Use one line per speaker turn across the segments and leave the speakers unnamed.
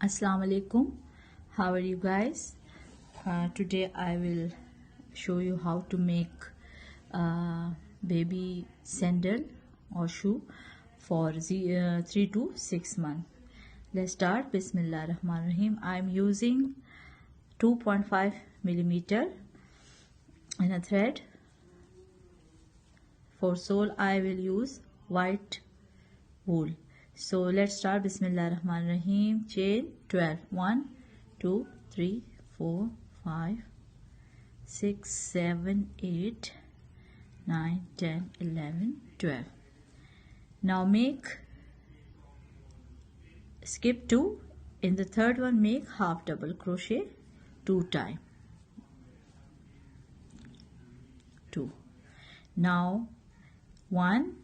Assalamu alaikum. How are you guys? Today I will show you how to make baby sandal or shoe for 3 to 6 months. Let's start. Bismillah Rahman Rahim. I am using 2.5 millimeter in a thread. For sole I will use white wool. So let's start. Bismillah Rahman Rahim. Chain 12. 1, 2, 3, 4, 5, 6, 7, 8, 9, 10, 11, 12. Now skip 2. In the third one make half double crochet 2 times. 2. Now 1.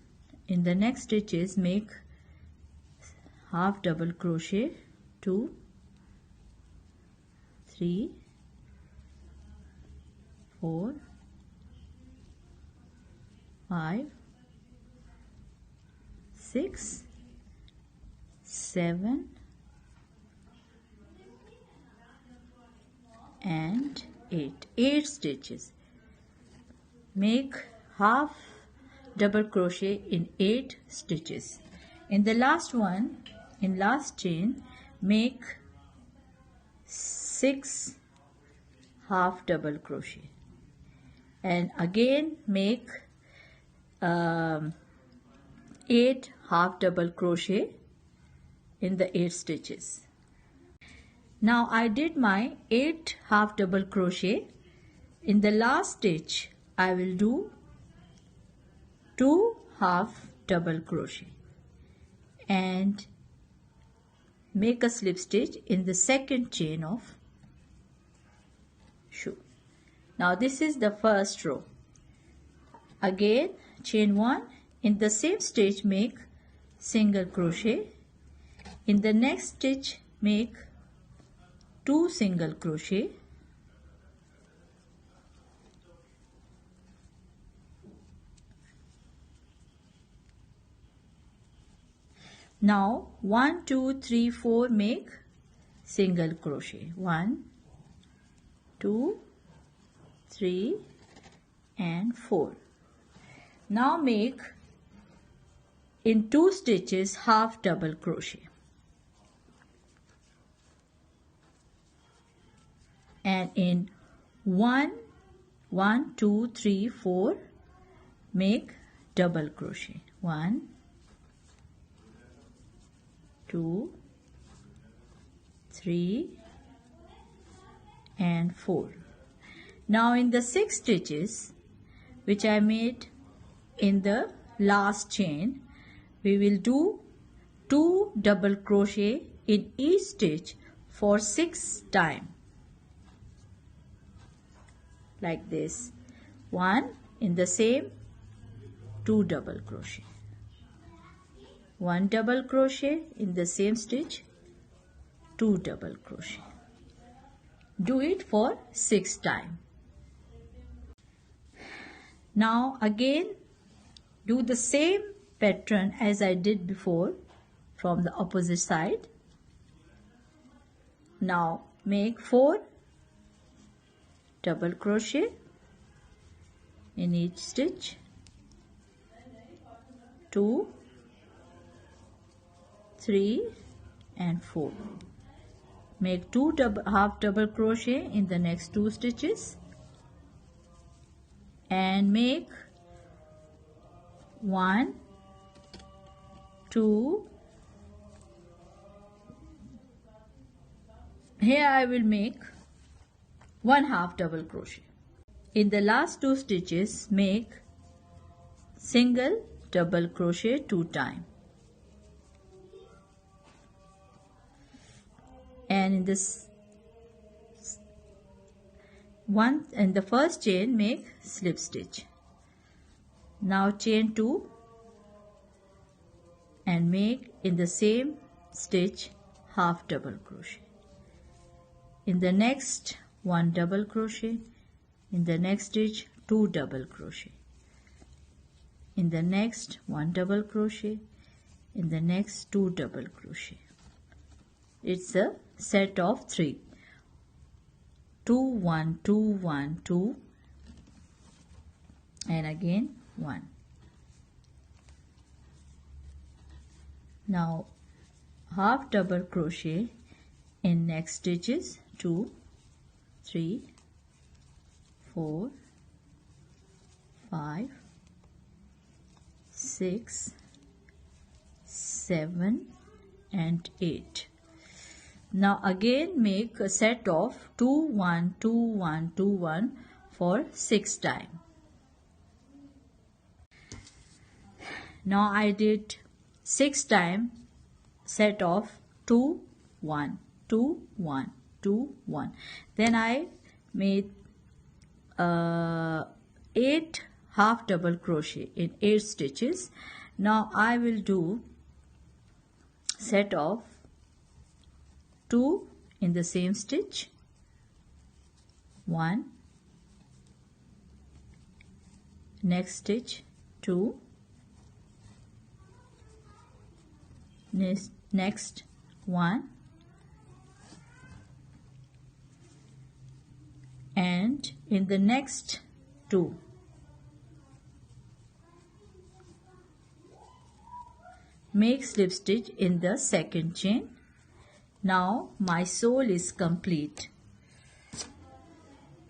In the next stitches make half double crochet 2, 3, 4, 5, 6, 7 and 8. 8 stitches. Make half double crochet in 8 stitches. In the last one, in last chain, make 6 half double crochet and again make 8 half double crochet in the 8 stitches. Now I did my 8 half double crochet. In the last stitch I will do 2 half double crochet and make a slip stitch in the second chain of shoe. Now this is the first row. Again chain 1. In the same stitch make single crochet. In the next stitch make 2 single crochet. Now 1, 2, 3, 4 make single crochet. 1, 2, 3 and 4. Now make in 2 stitches half double crochet. And in 1, 2, 3, 4 make double crochet. 1, 2, 3 and 4. Now in the 6 stitches which I made in the last chain, we will do 2 double crochet in each stitch for 6 times. Like this. 1 in the same 2 double crochet. 1 double crochet in the same stitch, 2 double crochet. Do it for 6 times. Now again do the same pattern as I did before from the opposite side. Now make 4 double crochet in each stitch, 2, 3 and 4. Make 2 half double crochet in the next 2 stitches and make 1, 2. Here I will make 1 half double crochet. In the last 2 stitches make single double crochet 2 times. And in this one, in the first chain make slip stitch. Now chain 2 and make in the same stitch half double crochet. In the next 1 double crochet. In the next stitch 2 double crochet. In the next 1 double crochet. In the next 2 double crochet. It's a set of 3. 2 1 2 1 2 and again 1. Now half double crochet in next stitches 2 3 4 5 6 7 and 8. Now again make a set of 2 1 2 1 2 1 for 6 times. Now I did 6 times set of 2 1 2 1 2 1. Then I made 8 half double crochet in 8 stitches. Now I will do set of 2 in the same stitch, 1, next stitch 2, next 1, and in the next 2. Make slip stitch in the second chain. Now my sole is complete.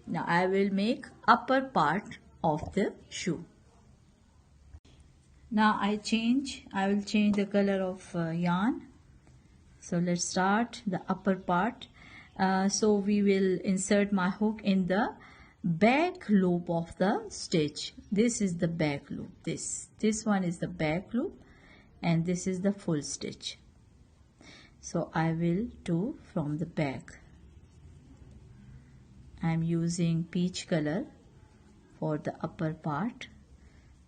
Now I will make upper part of the shoe. Now I will change the color of yarn. So let's start the upper part. So we will insert my hook in the back loop of the stitch. This is the back loop. This one is the back loop and this is the full stitch. So I will do from the back. I am using peach color for the upper part.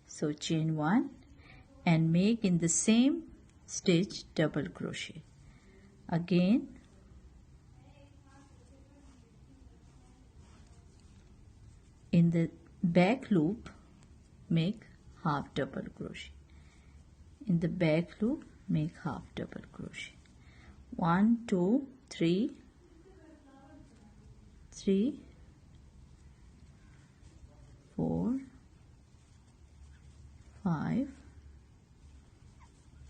So chain 1 and make in the same stitch double crochet. Again in the back loop make half double crochet. In the back loop make half double crochet. 1 2 3 3 4 5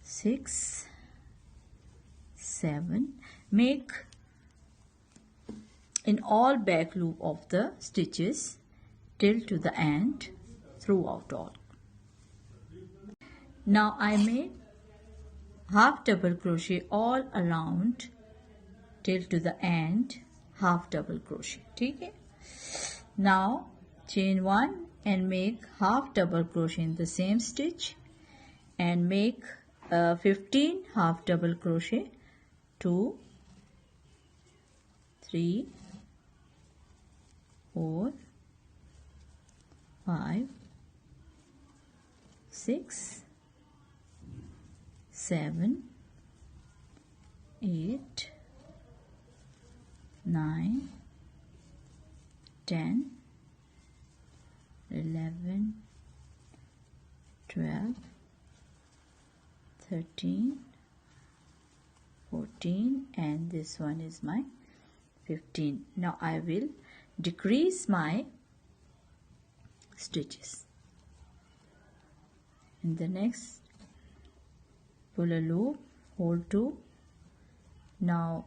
6 7. Make in all back loop of the stitches till to the end throughout all. Now I made half double crochet all around till to the end, half double crochet. Okay? Now chain 1 and make half double crochet in the same stitch and make 15 half double crochet. 2 3 4 5 6 7 8 9 10 11 12 13 14 and this one is my 15. Now I will decrease my stitches. In the next pull a loop, hold 2. Now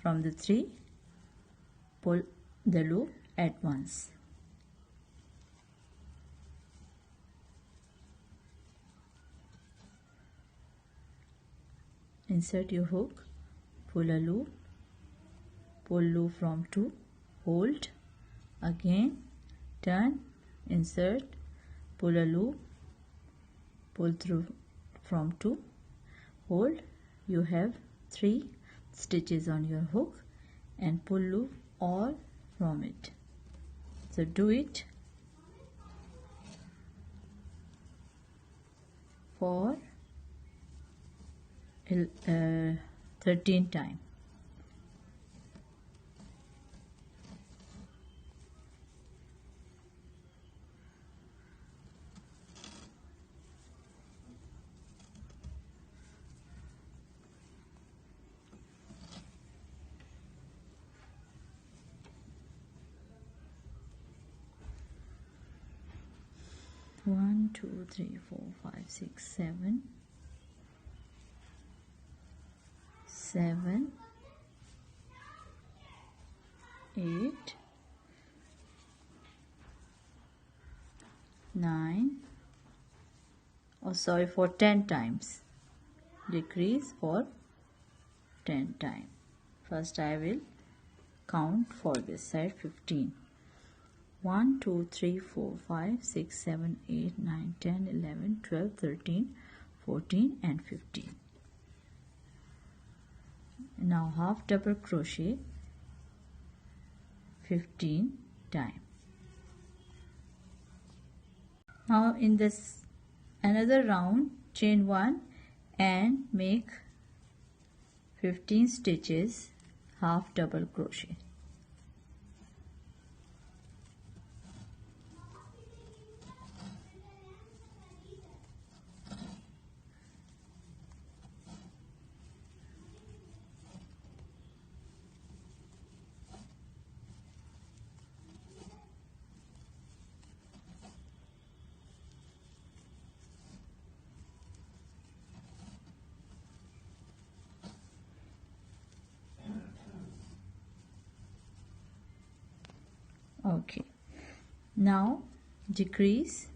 from the 3 pull the loop at once. Insert your hook, pull a loop, pull loop from 2, hold, again turn, insert, pull a loop, pull through from 2, hold. You have 3 stitches on your hook and pull loop all from it. So do it for 13 times. 2 3 4 5 6 7 7 8 9 oh sorry for 10 times. Decrease for 10 times. First I will count for this side 15. 1 2 3 4 5 6 7 8 9 10 11 12 13 14 and 15. Now half double crochet 15 times. Now in this another round, chain 1 and make 15 stitches, half double crochet. Okay, now decrease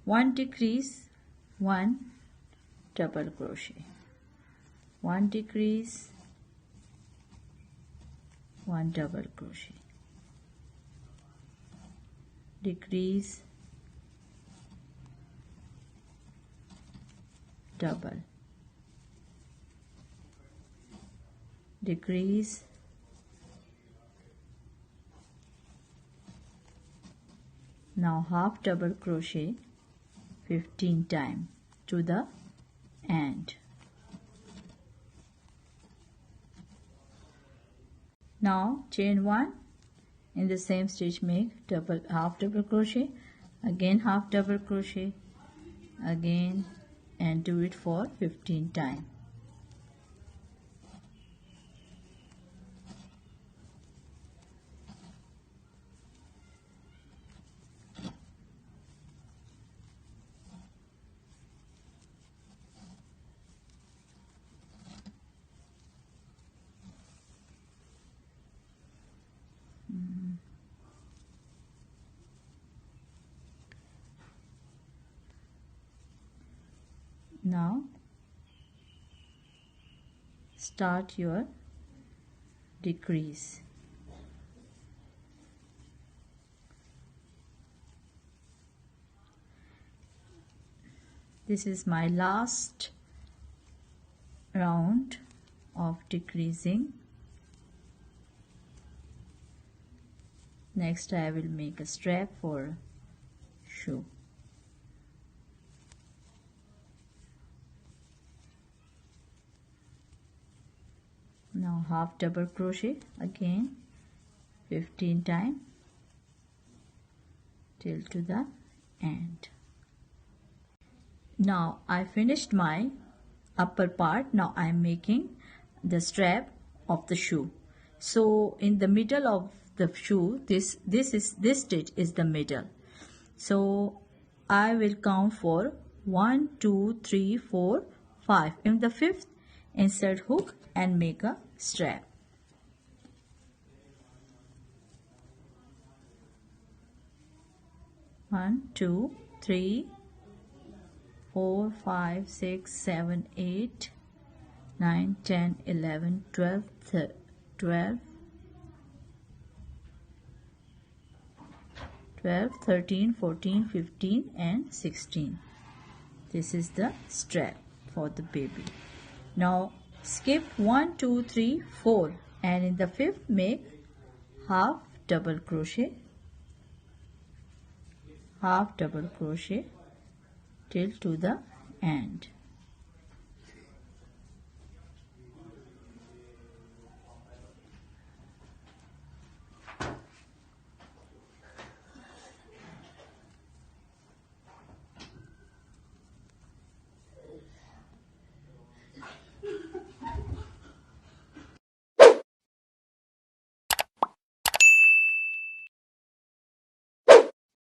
one, decrease 1 double crochet, 1 decrease 1 double crochet, decrease double, decrease, now half double crochet 15 times to the end. Now chain 1, in the same stitch make half double crochet, again half double crochet, again, and do it for 15 times. Now start your decrease. This is my last round of decreasing. Next I will make a strap for shoe. Now half double crochet again 15 times till to the end. Now I finished my upper part. Now I am making the strap of the shoe. So in the middle of the shoe, this stitch is the middle. So I will count for 1 2 3 4 5. In the fifth, insert hook and make a strap. One, 2, 3, 4, 5, 6, 7, 8, 9, 10, 11, 12, 12, 13, 14, 15 and 16. This is the strap for the baby. Now skip 1 2 3 4 and in the fifth make half double crochet, half double crochet till to the end.